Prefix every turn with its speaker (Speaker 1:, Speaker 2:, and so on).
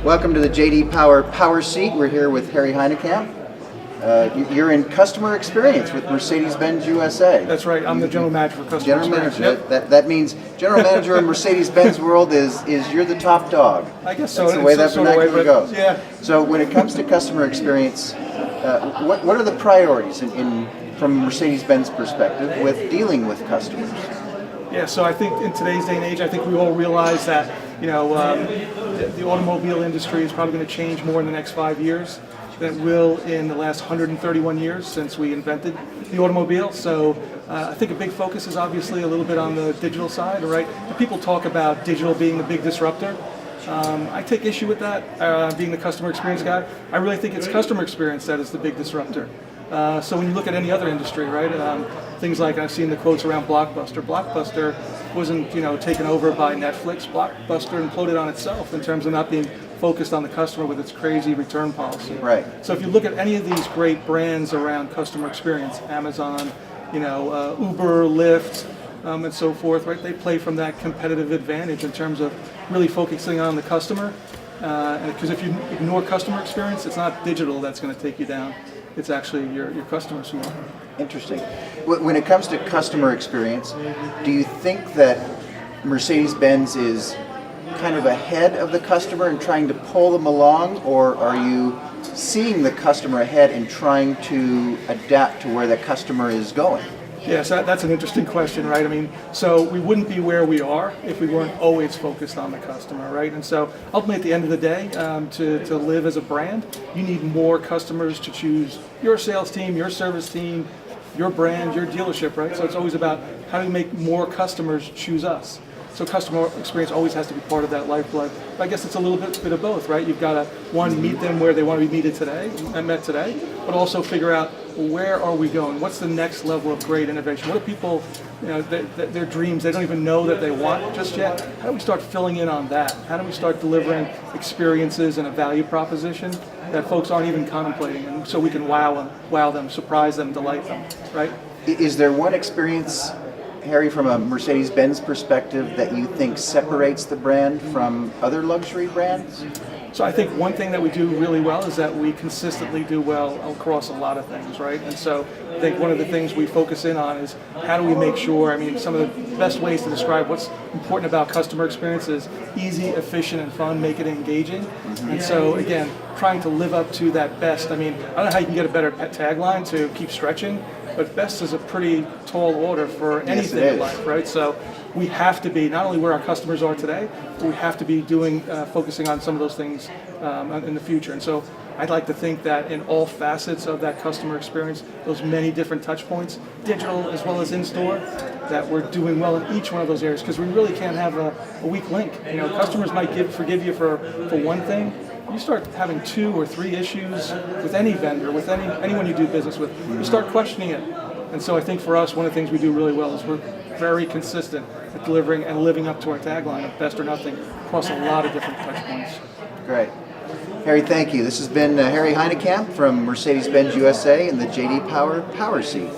Speaker 1: Welcome to the J.D. Power Seat. We're here with Harry Hynekamp. You're in customer experience with Mercedes-Benz USA.
Speaker 2: That's right. I'm the general manager for customer experience.
Speaker 1: General manager. That means general manager in Mercedes-Benz world is you're the top dog.
Speaker 2: I guess so.
Speaker 1: That's the way that vernacular goes.
Speaker 2: Yeah.
Speaker 1: So when it comes to customer experience, what are the priorities from Mercedes-Benz perspective with dealing with customers?
Speaker 2: Yeah, so I think in today's day and age, I think we all realize that the automobile industry is probably going to change more in the next 5 years than it will in the last 131 years since we invented the automobile. So I think a big focus is obviously a little bit on the digital side, right? People talk about digital being the big disruptor. I take issue with that, being the customer experience guy. I really think it's customer experience that is the big disruptor. So when you look at any other industry, right, things like I've seen the quotes around Blockbuster. Blockbuster wasn't, taken over by Netflix. Blockbuster imploded on itself in terms of not being focused on the customer with its crazy return policy.
Speaker 1: Right.
Speaker 2: So if you look at any of these great brands around customer experience, Amazon, Uber, Lyft, and so forth, right? They play from that competitive advantage in terms of really focusing on the customer. Because if you ignore customer experience, it's not digital that's going to take you down. It's actually your customers who are.
Speaker 1: Interesting. When it comes to customer experience, do you think that Mercedes-Benz is kind of ahead of the customer and trying to pull them along, or are you seeing the customer ahead and trying to adapt to where the customer is going?
Speaker 2: Yes, that's an interesting question, right? I mean, so we wouldn't be where we are if we weren't always focused on the customer, right? And so ultimately at the end of the day, to live as a brand, you need more customers to choose your sales team, your service team, your brand, your dealership, right? So it's always about how do we make more customers choose us. So customer experience always has to be part of that lifeblood. But I guess it's a little bit of both, right? You've got to, one, meet them where they want to be met today, but also figure out, well, where are we going? What's the next level of great innovation? What are people, their dreams, they don't even know that they want just yet? How do we start filling in on that? How do we start delivering experiences and a value proposition that folks aren't even contemplating, and so we can wow them, surprise them, delight them, right?
Speaker 1: Is there one experience, Harry, from a Mercedes-Benz perspective that you think separates the brand from other luxury brands?
Speaker 2: So I think one thing that we do really well is that we consistently do well across a lot of things, right? And so I think one of the things we focus in on is how do we make sure, some of the best ways to describe what's important about customer experience is easy, efficient, and fun, make it engaging. Mm-hmm. And so again, trying to live up to that best. I don't know how you can get a better tagline to keep stretching, but best is a pretty tall order for anything in life, right? So we have to be not only where our customers are today, but we have to be focusing on some of those things in the future. And so I'd like to think that in all facets of that customer experience, those many different touch points, digital as well as in-store, that we're doing well in each one of those areas, because we really can't have a weak link. Customers might forgive you for one thing. You start having 2 or 3 issues with any vendor, with anyone you do business with, you start questioning it. And so I think for us, one of the things we do really well is we're very consistent at delivering and living up to our tagline of best or nothing across a lot of different touch points.
Speaker 1: Great. Harry, thank you. This has been Harry Hynekamp from Mercedes-Benz USA and the J.D. Power Seat.